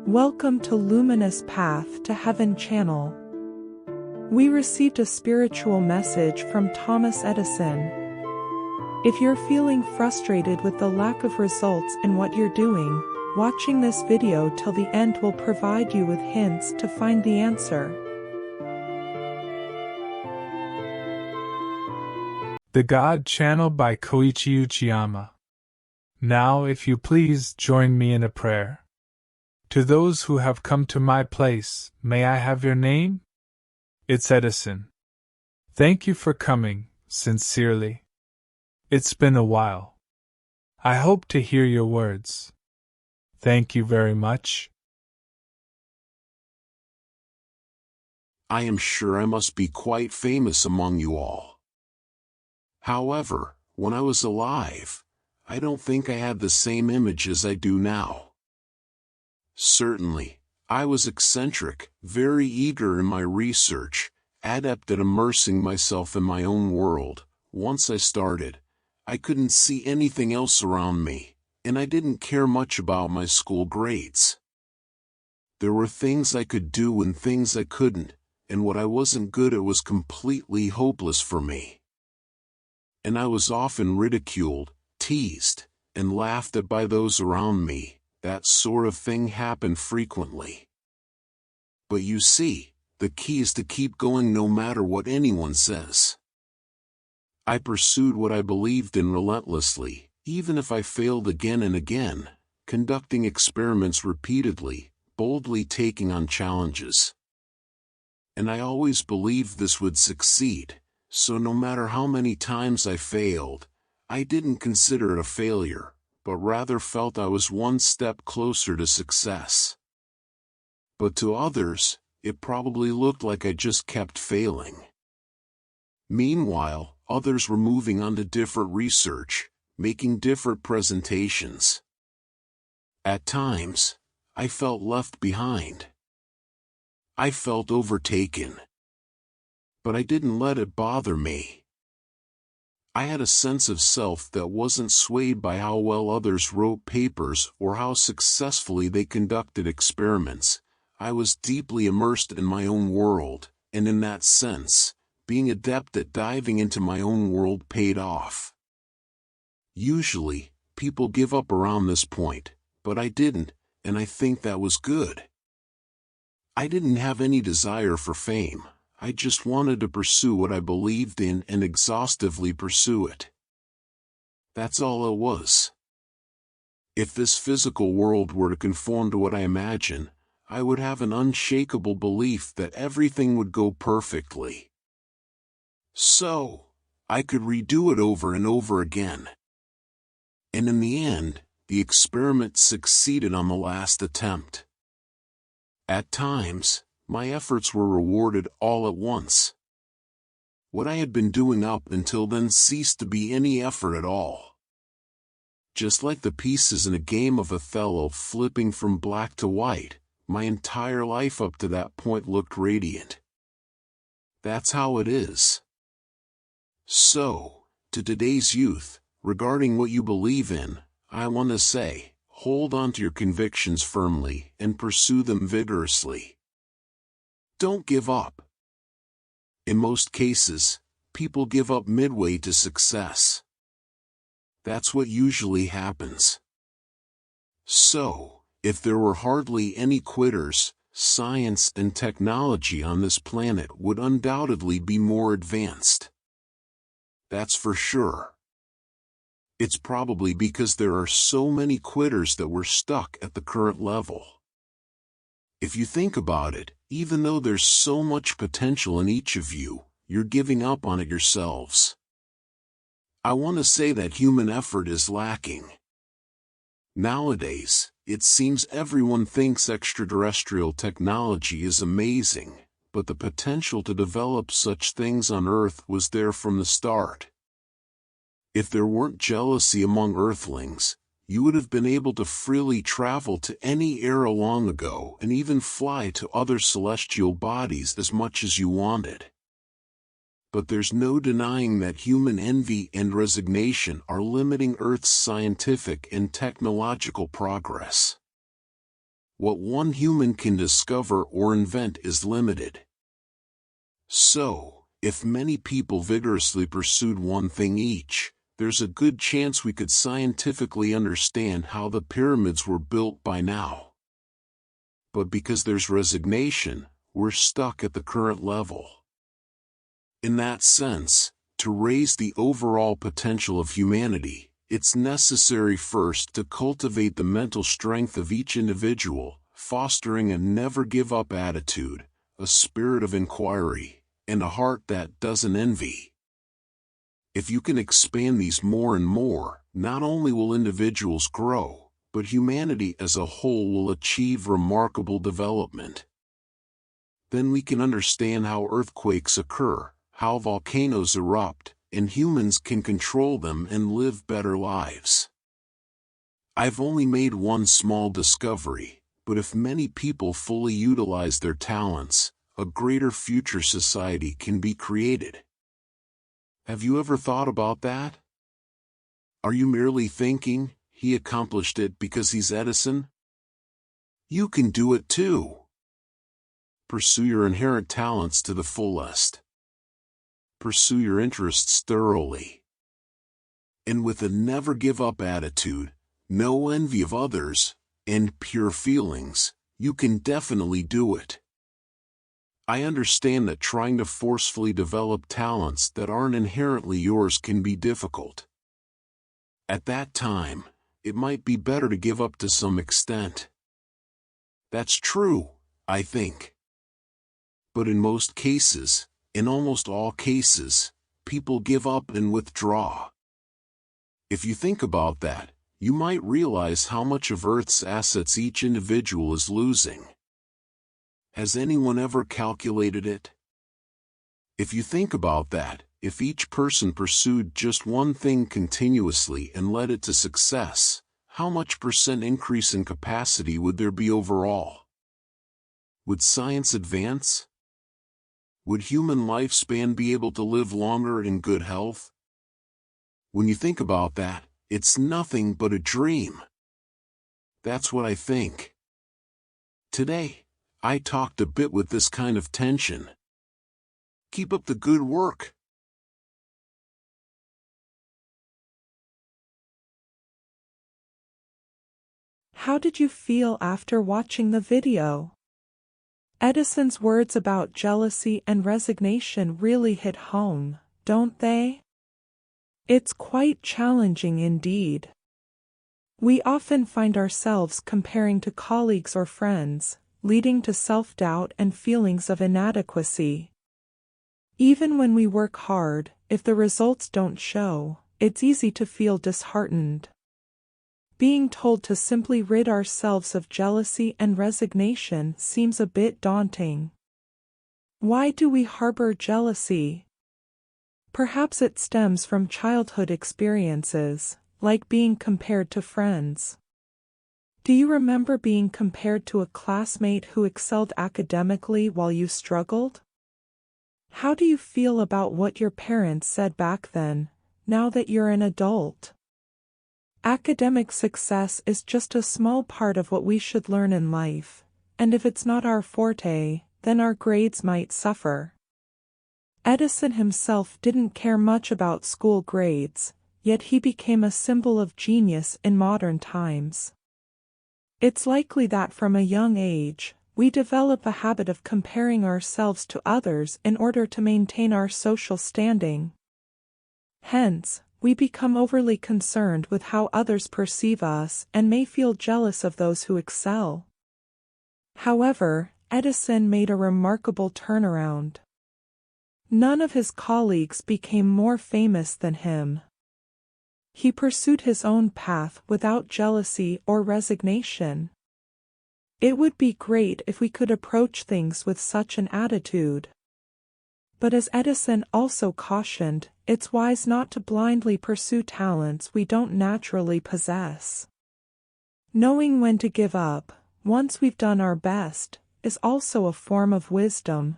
Welcome to Luminous Path to Heaven channel. We received a spiritual message from Thomas Edison. If you're feeling frustrated with the lack of results in what you're doing, watching this video till the end will provide you with hints to find the answer. The God Channel by Koichi Uchiyama. Now, if you please, join me in a prayer. To those who have come to my place, may I have your name? It's Edison. Thank you for coming, sincerely. It's been a while. I hope to hear your words. Thank you very much. I am sure I must be quite famous among you all. However, when I was alive, I don't think I had the same image as I do now. Certainly, I was eccentric, very eager in my research, adept at immersing myself in my own world. Once I started, I couldn't see anything else around me, and I didn't care much about my school grades. There were things I could do and things I couldn't, and what I wasn't good at was completely hopeless for me. And I was often ridiculed, teased, and laughed at by those around me. That sort of thing happened frequently. But you see, the key is to keep going no matter what anyone says. I pursued what I believed in relentlessly, even if I failed again and again, conducting experiments repeatedly, boldly taking on challenges. And I always believed this would succeed, so no matter how many times I failed, I didn't consider it a failure, but rather felt I was one step closer to success. But to others, it probably looked like I just kept failing. Meanwhile, others were moving on to different research, making different presentations. At times, I felt left behind. I felt overtaken. But I didn't let it bother me. I had a sense of self that wasn't swayed by how well others wrote papers or how successfully they conducted experiments. I was deeply immersed in my own world, and in that sense, being adept at diving into my own world paid off. Usually, people give up around this point, but I didn't, and I think that was good. I didn't have any desire for fame. I just wanted to pursue what I believed in and exhaustively pursue it. That's all it was. If this physical world were to conform to what I imagine, I would have an unshakable belief that everything would go perfectly. So, I could redo it over and over again. And in the end, the experiment succeeded on the last attempt. At times, my efforts were rewarded all at once. What I had been doing up until then ceased to be any effort at all. Just like the pieces in a game of Othello flipping from black to white, my entire life up to that point looked radiant. That's how it is. So, to today's youth, regarding what you believe in, I want to say, hold on to your convictions firmly and pursue them vigorously. Don't give up. In most cases, people give up midway to success. That's what usually happens. So, if there were hardly any quitters, science and technology on this planet would undoubtedly be more advanced. That's for sure. It's probably because there are so many quitters that we're stuck at the current level. If you think about it, even though there's so much potential in each of you, you're giving up on it yourselves. I want to say that human effort is lacking. Nowadays, it seems everyone thinks extraterrestrial technology is amazing, but the potential to develop such things on Earth was there from the start. If there weren't jealousy among Earthlings, you would have been able to freely travel to any era long ago and even fly to other celestial bodies as much as you wanted. But there's no denying that human envy and resignation are limiting Earth's scientific and technological progress. What one human can discover or invent is limited. So, if many people vigorously pursued one thing each, there's a good chance we could scientifically understand how the pyramids were built by now. But because there's resignation, we're stuck at the current level. In that sense, to raise the overall potential of humanity, it's necessary first to cultivate the mental strength of each individual, fostering a never-give-up attitude, a spirit of inquiry, and a heart that doesn't envy. If you can expand these more and more, not only will individuals grow, but humanity as a whole will achieve remarkable development. Then we can understand how earthquakes occur, how volcanoes erupt, and humans can control them and live better lives. I've only made one small discovery, but if many people fully utilize their talents, a greater future society can be created. Have you ever thought about that? Are you merely thinking, he accomplished it because he's Edison? You can do it too. Pursue your inherent talents to the fullest. Pursue your interests thoroughly. And with a never-give-up attitude, no envy of others, and pure feelings, you can definitely do it. I understand that trying to forcefully develop talents that aren't inherently yours can be difficult. At that time, it might be better to give up to some extent. That's true, I think. But in most cases, in almost all cases, people give up and withdraw. If you think about that, you might realize how much of Earth's assets each individual is losing. Has anyone ever calculated it? If you think about that, if each person pursued just one thing continuously and led it to success, how much % increase in capacity would there be overall? Would science advance? Would human lifespan be able to live longer in good health? When you think about that, it's nothing but a dream. That's what I think. Today, I talked a bit with this kind of tension. Keep up the good work. How did you feel after watching the video? Edison's words about jealousy and resignation really hit home, don't they? It's quite challenging indeed. We often find ourselves comparing to colleagues or friends, leading to self-doubt and feelings of inadequacy. Even when we work hard, if the results don't show, it's easy to feel disheartened. Being told to simply rid ourselves of jealousy and resignation seems a bit daunting. Why do we harbor jealousy? Perhaps it stems from childhood experiences, like being compared to friends. Do you remember being compared to a classmate who excelled academically while you struggled? How do you feel about what your parents said back then, now that you're an adult? Academic success is just a small part of what we should learn in life, and if it's not our forte, then our grades might suffer. Edison himself didn't care much about school grades, yet he became a symbol of genius in modern times. It's likely that from a young age, we develop a habit of comparing ourselves to others in order to maintain our social standing. Hence, we become overly concerned with how others perceive us and may feel jealous of those who excel. However, Edison made a remarkable turnaround. None of his colleagues became more famous than him. He pursued his own path without jealousy or resignation. It would be great if we could approach things with such an attitude. But as Edison also cautioned, it's wise not to blindly pursue talents we don't naturally possess. Knowing when to give up, once we've done our best, is also a form of wisdom.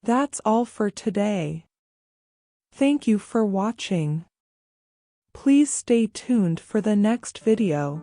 That's all for today. Thank you for watching. Please stay tuned for the next video.